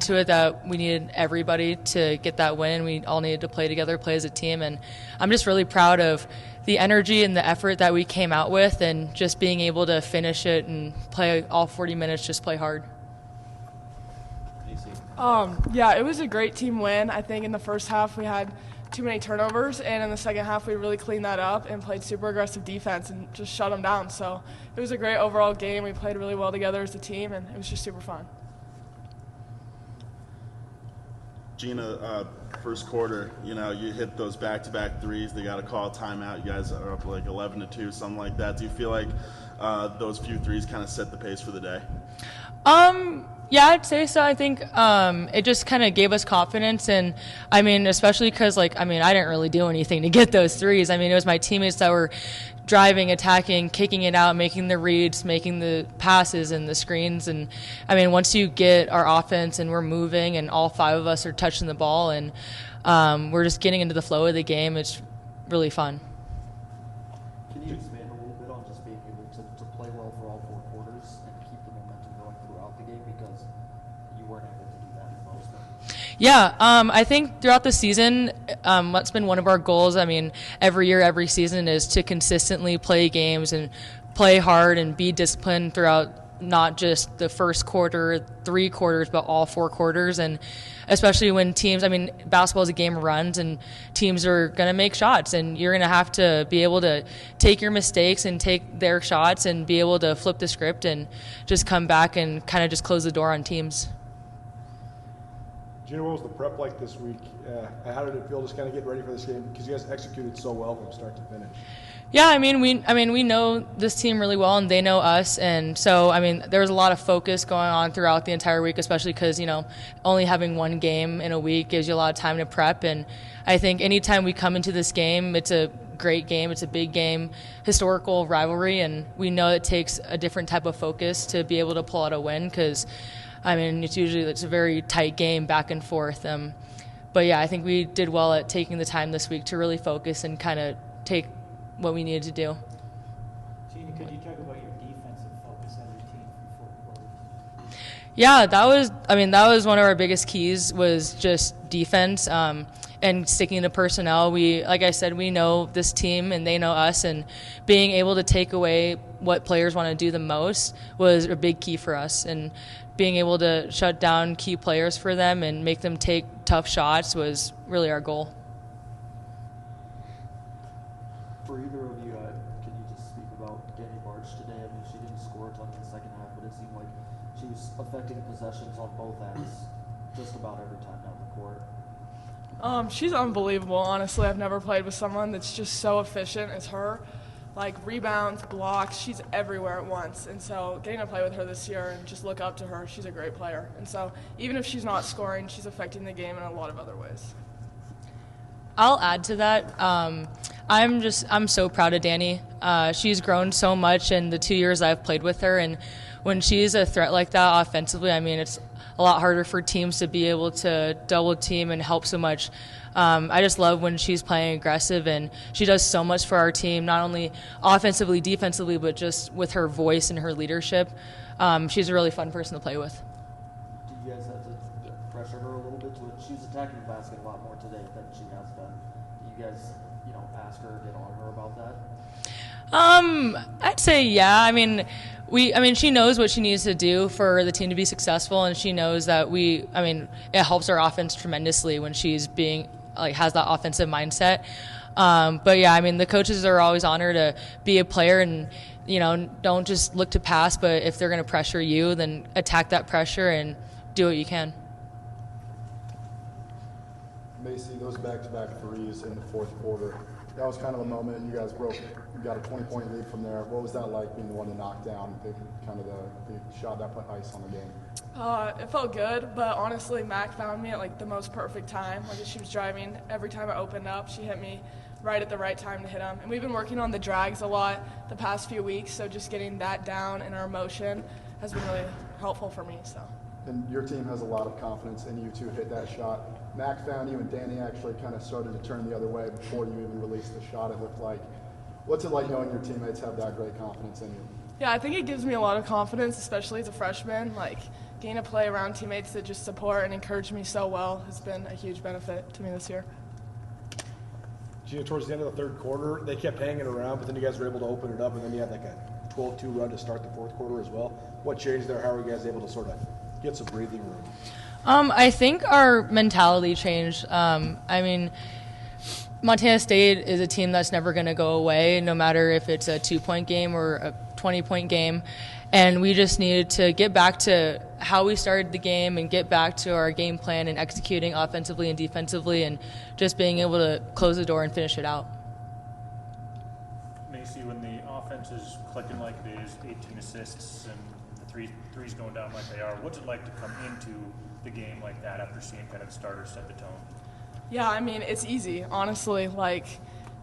to it that we needed everybody to get that win. We all needed to play together, play as a team, and I'm just really proud of the energy and the effort that we came out with, and just being able to finish it and play all 40 minutes, just play hard. Yeah, it was a great team win. I think in the first half we had too many turnovers, and in the second half we really cleaned that up and played super aggressive defense and just shut them down. So it was a great overall game. We played really well together as a team, and it was just super fun. Gina, first quarter, you hit those back-to-back threes. They got to call a timeout. You guys are up like 11-2, something like that. Do you feel like those few threes kind of set the pace for the day? Yeah, I'd say so. I think it just kind of gave us confidence, and I mean, especially because I didn't really do anything to get those threes. I mean, it was my teammates that were driving, attacking, kicking it out, making the reads, making the passes and the screens. And I mean, once you get our offense and we're moving and all five of us are touching the ball and we're just getting into the flow of the game, it's really fun. Can you expand a little bit on just being able to play well for all four quarters and keep the momentum going throughout the game, because you weren't able to do that in most of them? Yeah, I think throughout the season, what's been one of our goals, every year, every season, is to consistently play games and play hard and be disciplined throughout not just the first quarter, 3 quarters, but all 4 quarters. And especially when teams, basketball is a game of runs, and teams are going to make shots, and you're going to have to be able to take your mistakes and take their shots and be able to flip the script and just come back and kind of just close the door on teams. Gina, what was the prep like this week? How did it feel just kind of getting ready for this game? Because you guys executed so well from start to finish. Yeah, we know this team really well, and they know us, and so there was a lot of focus going on throughout the entire week, especially because only having one game in a week gives you a lot of time to prep. And I think anytime we come into this game, it's a great game, it's a big game, historical rivalry, and we know it takes a different type of focus to be able to pull out a win, because it's a very tight game back and forth. But yeah, I think we did well at taking the time this week to really focus and kind of take what we needed to do. Gina, could you talk about your defensive focus as a team for 4 quarters? Yeah, that was one of our biggest keys, was just defense and sticking to personnel. Like I said, we know this team and they know us, and being able to take away what players want to do the most was a big key for us. And being able to shut down key players for them and make them take tough shots was really our goal. For either of you, can you just speak about Danny Barge today? She didn't score a ton in the second half, but it seemed like she was affecting possessions on both ends just about every time down the court. She's unbelievable, honestly. I've never played with someone that's just so efficient as her. Like rebounds, blocks, she's everywhere at once. And so getting to play with her this year and just look up to her, she's a great player. And so even if she's not scoring, she's affecting the game in a lot of other ways. I'll add to that. I'm so proud of Danny. She's grown so much in the 2 years I've played with her, and when she's a threat like that offensively, it's a lot harder for teams to be able to double team and help so much. I just love when she's playing aggressive, and she does so much for our team, not only offensively, defensively, but just with her voice and her leadership. She's a really fun person to play with. Do you guys have to pressure her a little bit? She's attacking the basket a lot more today than she has been. Do you guys, ask her or get on her about that? I'd say yeah. She knows what she needs to do for the team to be successful, and she knows that it helps our offense tremendously when she's has that offensive mindset. But yeah, the coaches are always honored to be a player, and don't just look to pass, but if they're going to pressure you, then attack that pressure and do what you can. Macy, those back-to-back threes in the fourth quarter, that was kind of a moment. You guys you got a 20-point lead from there. What was that like, being the one to knock down the shot that put ice on the game? It felt good, but honestly, Mac found me at the most perfect time. As she was driving, every time I opened up, she hit me right at the right time to hit them. And we've been working on the drags a lot the past few weeks, so just getting that down in our motion has been really helpful for me. So. And your team has a lot of confidence in you to hit that shot. Mac found you, and Danny actually kind of started to turn the other way before you even released the shot, it looked like. What's it like knowing your teammates have that great confidence in you? Yeah, I think it gives me a lot of confidence, especially as a freshman. getting to play around teammates that just support and encourage me so well has been a huge benefit to me this year. Gina, towards the end of the third quarter, they kept hanging around, but then you guys were able to open it up, and then you had like a 12-2 run to start the fourth quarter as well. What changed there? How were you guys able to sort of get some breathing room? I think our mentality changed. Montana State is a team that's never going to go away, no matter if it's a 2-point game or a 20-point game. And we just needed to get back to how we started the game and get back to our game plan and executing offensively and defensively and just being able to close the door and finish it out. Macy, when the offense is clicking like it is, 18 assists and the threes going down like they are, what's it like to come into the game like that after seeing kind of the starters set the tone? Yeah, I mean, it's easy, honestly. Like,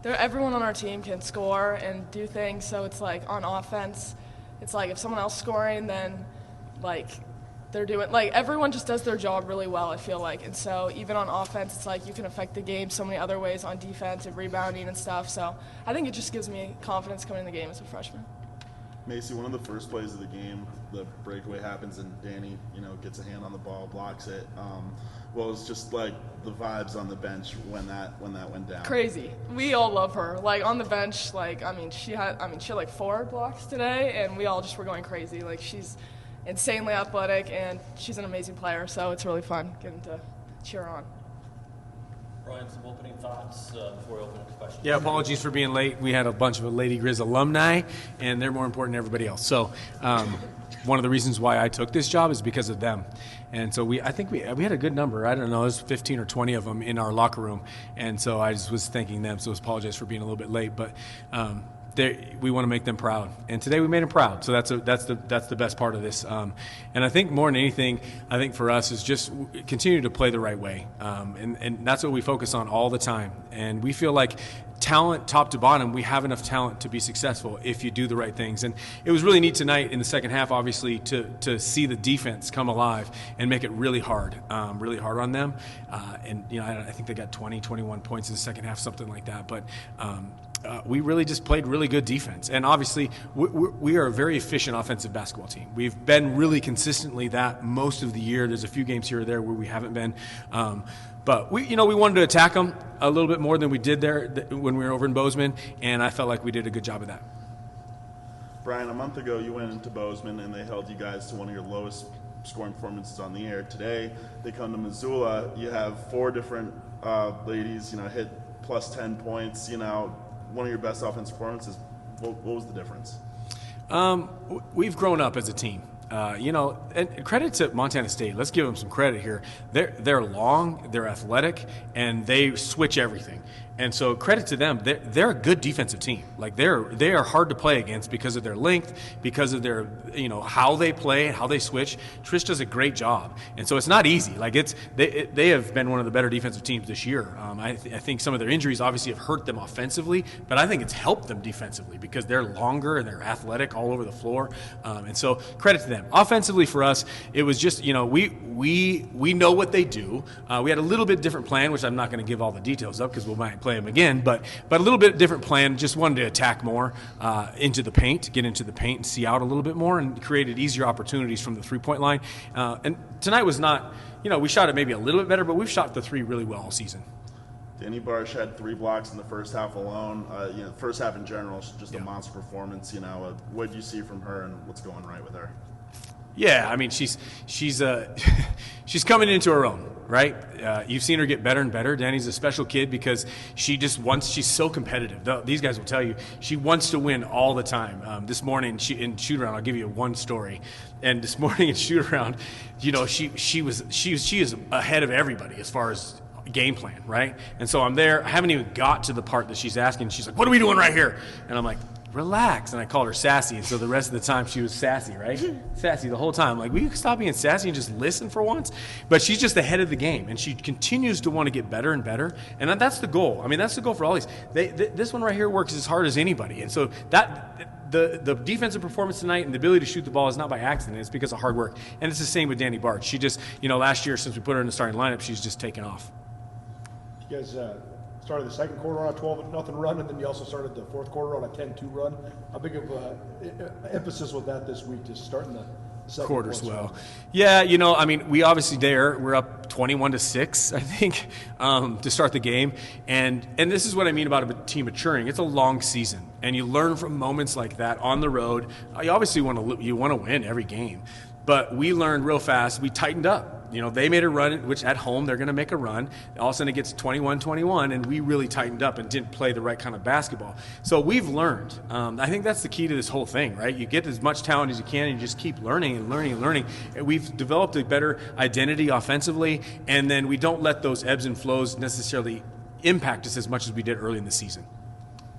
everyone on our team can score and do things, so it's like on offense, it's like if someone else scoring, then like they're doing, like everyone just does their job really well, I feel like. And so even on offense, it's like you can affect the game so many other ways on defense and rebounding and stuff. So I think it just gives me confidence coming in the game as a freshman. Macy, one of the first plays of the game, the breakaway happens and Danny, gets a hand on the ball, blocks it. What was just like the vibes on the bench when that went down? Crazy. We all love her. Like on the bench, she had like 4 blocks today, and we all just were going crazy. Like she's insanely athletic and she's an amazing player. So it's really fun getting to cheer her on. Brian, some opening thoughts before we open up to questions. Yeah, apologies for being late. We had a bunch of Lady Griz alumni, and they're more important than everybody else. So one of the reasons why I took this job is because of them. And so I think we had a good number. I don't know, it was 15 or 20 of them in our locker room. And so I just was thanking them. So I apologize for being a little bit late. But we want to make them proud, and today we made them proud. So that's the best part of this. And I think more than anything, I think for us is just continue to play the right way, and that's what we focus on all the time. And we feel like talent, top to bottom, we have enough talent to be successful if you do the right things. And it was really neat tonight in the second half, obviously, to see the defense come alive and make it really hard on them. I think they got 20, 21 points in the second half, something like that. But we really just played really good defense. And obviously, we are a very efficient offensive basketball team. We've been really consistently that most of the year. There's a few games here or there where we haven't been. But we wanted to attack them a little bit more than we did there when we were over in Bozeman, and I felt like we did a good job of that. Brian, a month ago you went into Bozeman and they held you guys to one of your lowest scoring performances on the air. Today they come to Missoula. You have 4 different ladies, hit plus 10 points. One of your best offensive performances. What was the difference? We've grown up as a team. And credit to Montana State. Let's give them some credit here. They're long, they're athletic, and they switch everything. And so credit to them. They're a good defensive team. Like they are hard to play against because of their length, because of their how they play, how they switch. Trish does a great job, and so it's not easy. Like they have been one of the better defensive teams this year. I think some of their injuries obviously have hurt them offensively, but I think it's helped them defensively because they're longer and they're athletic all over the floor. And so credit to them. Offensively for us, it was just we know what they do. We had a little bit different plan, which I'm not going to give all the details of because we might play them again, but a little bit different plan. Just wanted to attack more into the paint, get into the paint and see out a little bit more, and created easier opportunities from the 3-point line. And tonight was not, we shot it maybe a little bit better, but we've shot the 3 really well all season. Danny Barsh had 3 blocks in the first half alone. First half in general, just a monster performance. What do you see from her and what's going right with her? Yeah, I mean she's coming into her own, right? You've seen her get better and better. Danny's a special kid because she's so competitive. These guys will tell you she wants to win all the time. This morning in shoot around, I'll give you one story. And this morning in shoot around, she is ahead of everybody as far as game plan, right? And so I'm there. I haven't even got to the part that she's asking. She's like, "What are we doing right here?" And I'm like, "Relax." And I called her sassy. And so the rest of the time she was sassy, right? Sassy the whole time. Like, will you stop being sassy and just listen for once? But she's just ahead of the game. And she continues to want to get better and better. And that's the goal. I mean, that's the goal for all these. This one right here works as hard as anybody. And so the defensive performance tonight and the ability to shoot the ball is not by accident. It's because of hard work. And it's the same with Danny Barch. She just, last year since we put her in the starting lineup, she's just taken off. You guys started the second quarter on a 12-0 run, and then you also started the fourth quarter on a 10-2 run. How big of emphasis was that this week, just starting second quarters quarter. well. Yeah, I mean, we're up 21-6, I think, to start the game. And this is what I mean about a team maturing. It's a long season, and you learn from moments like that on the road. You obviously want to win every game. But we learned real fast. We tightened up. They made a run, which at home they're going to make a run. All of a sudden it gets 21-21, and we really tightened up and didn't play the right kind of basketball. So we've learned. I think that's the key to this whole thing, right? You get as much talent as you can, and you just keep learning and learning and learning. And we've developed a better identity offensively, and then we don't let those ebbs and flows necessarily impact us as much as we did early in the season.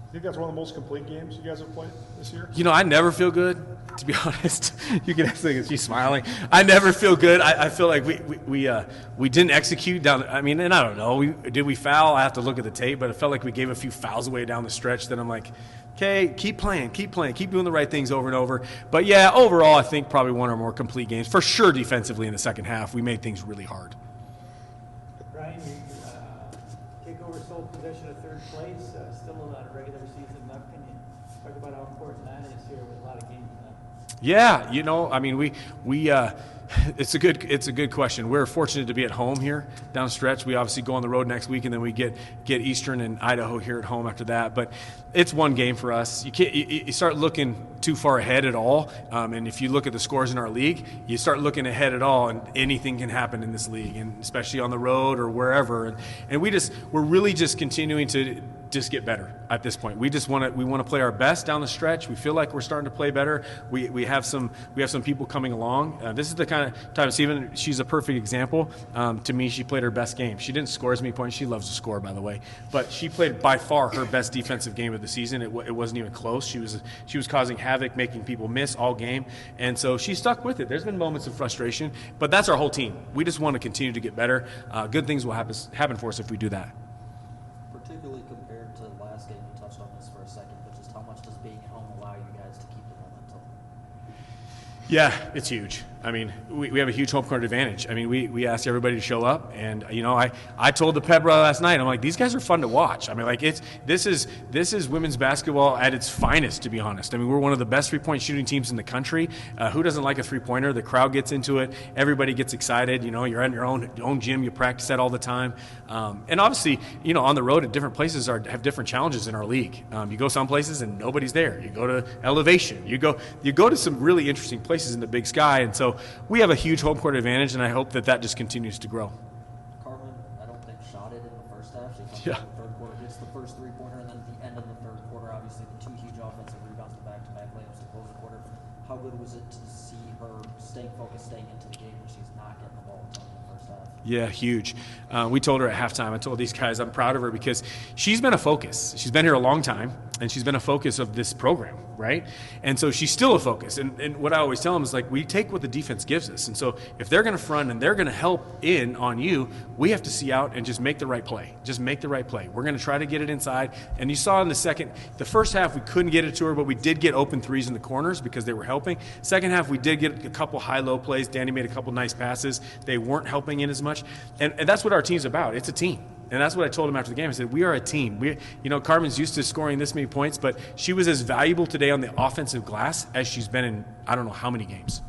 I think that's one of the most complete games you guys have played this year. I never feel good, to be honest. You can actually see she's smiling. I never feel good. I feel like we didn't execute down. I mean, and I don't know. Did we foul? I have to look at the tape, but it felt like we gave a few fouls away down the stretch. Then I'm like, okay, keep playing, keep doing the right things over and over. But yeah, overall, I think probably one or more complete games for sure. Defensively in the second half, we made things really hard. Ryan, you take over sole possession of third place, still a lot of regular season left. Can you talk about how important that is here with a lot of games left? Yeah, I mean, we it's a good question. We're fortunate to be at home here down the stretch. We obviously go on the road next week, and then we get Eastern and Idaho here at home after that. But it's one game for us. You start looking too far ahead at all, and if you look at the scores in our league, you start looking ahead at all, and anything can happen in this league, and especially on the road or wherever. And we're really just continuing to just get better at this point. We want to play our best down the stretch. We feel like we're starting to play better. We have some people coming along. This is the kind of time. Steven, she's a perfect example. To me, she played her best game. She didn't score as many points. She loves to score, by the way, but she played by far her best defensive game of the season. It wasn't even close. She was causing havoc, making people miss all game, and so she stuck with it. There's been moments of frustration, but that's our whole team. We just want to continue to get better. Good things will happen for us if we do that. Particularly compared to last game, you touched on this for a second, but just how much does being at home allow you guys to keep the momentum? Yeah, it's huge. I mean, we have a huge home court advantage. I mean, we asked everybody to show up, and I told the Pebra last night, I'm like, these guys are fun to watch. I mean, like this is women's basketball at its finest, to be honest. I mean, we're one of the best 3-point shooting teams in the country. Who doesn't like a 3-pointer? The crowd gets into it. Everybody gets excited. You're in your own gym. You practice that all the time. And obviously, on the road at different places have different challenges in our league. You go some places and nobody's there. You go to Elevation. You go to some really interesting places in the Big Sky, and so we have a huge home court advantage, and I hope that just continues to grow. Carmen, I don't think shot it in the first half. She comes Yeah. out in the third quarter, gets the first 3-pointer, and then at the end of the third quarter, obviously the 2 huge offensive rebounds, the back-to-back layups to close the quarter. How good was it to see her staying focused, staying into the game when she's not getting the ball a ton in the first half? Yeah, huge. We told her at halftime, I told these guys I'm proud of her because she's been a focus. She's been here a long time, and she's been a focus of this program, right? And so she's still a focus. And what I always tell them is, like, we take what the defense gives us. And so if they're going to front and they're going to help in on you, we have to see out and just make the right play. Just make the right play. We're going to try to get it inside. And you saw in the first half, we couldn't get it to her, but we did get open threes in the corners because they were helping. Second half, we did get a couple high-low plays. Danny made a couple nice passes. They weren't helping in as much. And that's what our team's about. It's a team. And that's what I told him after the game. I said, we are a team. Carmen's used to scoring this many points, but she was as valuable today on the offensive glass as she's been in I don't know how many games.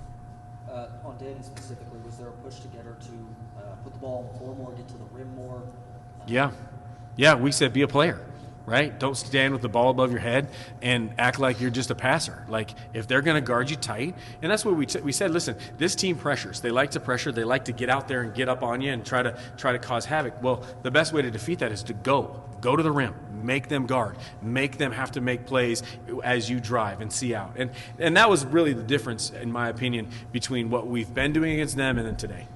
On Danny specifically, was there a push to get her to put the ball on the floor more, get to the rim more? Yeah, we said be a player, right? Don't stand with the ball above your head and act like you're just a passer. Like, if they're going to guard you tight, and that's what we said, listen, this team pressures. They like to pressure. They like to get out there and get up on you and try to cause havoc. Well, the best way to defeat that is to go to the rim, make them guard, make them have to make plays as you drive and see out. And that was really the difference, in my opinion, between what we've been doing against them and then today.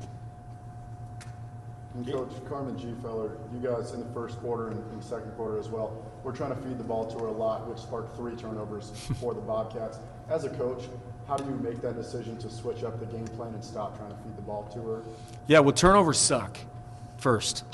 And Coach Carmen G. Feller, you guys in the first quarter and in the second quarter as well, we're trying to feed the ball to her a lot, which sparked 3 turnovers for the Bobcats. As a coach, how do you make that decision to switch up the game plan and stop trying to feed the ball to her? Yeah, well, turnovers suck. First,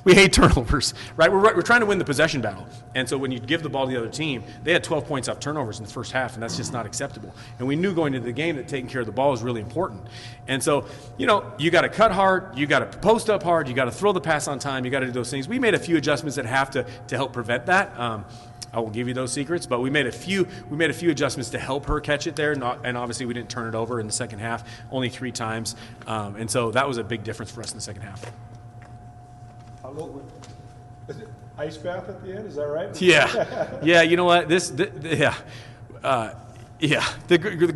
we hate turnovers, right? We're trying to win the possession battle. And so when you give the ball to the other team, they had 12 points off turnovers in the first half, and that's just not acceptable. And we knew going into the game that taking care of the ball is really important. And so, you got to cut hard, you got to post up hard, you got to throw the pass on time, you got to do those things. We made a few adjustments at half to help prevent that. I will give you those secrets. But we made a few adjustments to help her catch it there, and obviously we didn't turn it over in the second half, only 3 times, and so that was a big difference for us in the second half. Is it ice bath at the end? Is that right? Yeah, yeah. You know what? The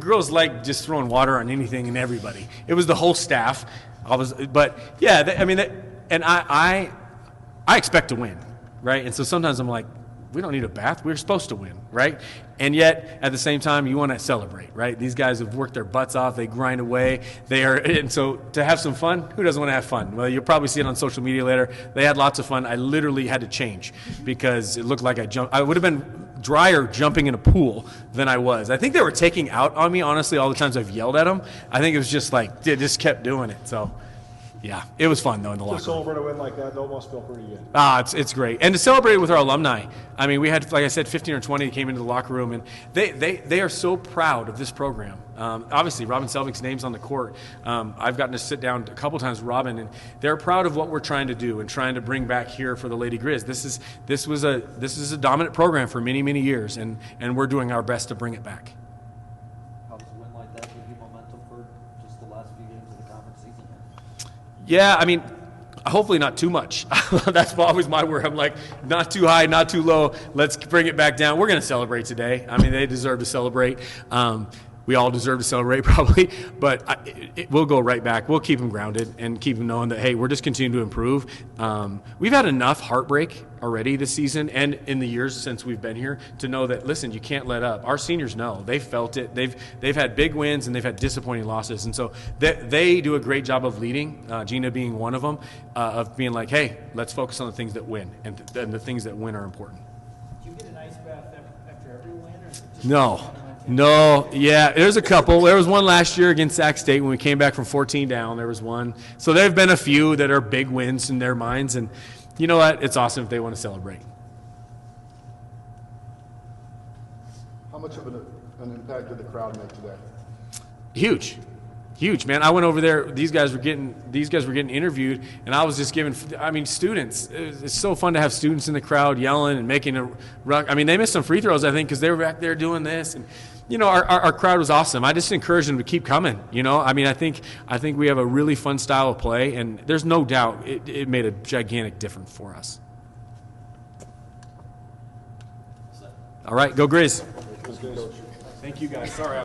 girls like just throwing water on anything and everybody. It was the whole staff. I expect to win, right? And so sometimes I'm like, we don't need a bath. We're supposed to win, right? And yet, at the same time, you want to celebrate, right? These guys have worked their butts off. They grind away. And so to have some fun, who doesn't want to have fun? Well, you'll probably see it on social media later. They had lots of fun. I literally had to change because it looked like I would have been drier jumping in a pool than I was. I think they were taking out on me, honestly, all the times I've yelled at them. I think it was just like, they just kept doing it. So, yeah, it was fun, though, in the To locker room. celebrate a win like that, that must feel pretty good. It's great. And to celebrate with our alumni. I mean, we had, like I said, 15 or 20 that came into the locker room, and they are so proud of this program. Obviously, Robin Selvig's name's on the court. I've gotten to sit down a couple times with Robin, and they're proud of what we're trying to do and trying to bring back here for the Lady Griz. This is a dominant program for many, many years, and we're doing our best to bring it back. How does a win like that give you momentum for just the last few games of the conference season? Yeah, I mean, hopefully not too much. That's always my word. I'm like, not too high, not too low. Let's bring it back down. We're going to celebrate today. I mean, they deserve to celebrate. We all deserve to celebrate probably, but we'll go right back. We'll keep them grounded and keep them knowing that, hey, we're just continuing to improve. We've had enough heartbreak already this season and in the years since we've been here to know that, listen, you can't let up. Our seniors know. They've felt it. They've had big wins and they've had disappointing losses. And so they do a great job of leading, Gina being one of them, of being like, hey, let's focus on the things that win, and the things that win are important. Do you get an ice bath after every win, or is it just No, yeah, there's a couple. There was one last year against Sac State when we came back from 14 down. There was one. So there have been a few that are big wins in their minds, and you know what? It's awesome if they want to celebrate. How much of an impact did the crowd make today? Huge, man. I went over there. These guys were getting interviewed, and I was just giving. I mean, students. It's so fun to have students in the crowd yelling and making a ruck. I mean, they missed some free throws, I think, because they were back there doing this, and you know, our crowd was awesome. I just encourage them to keep coming. You know, I mean, I think we have a really fun style of play, and there's no doubt it made a gigantic difference for us. All right, go Griz. It was good. Thank you guys. Sorry.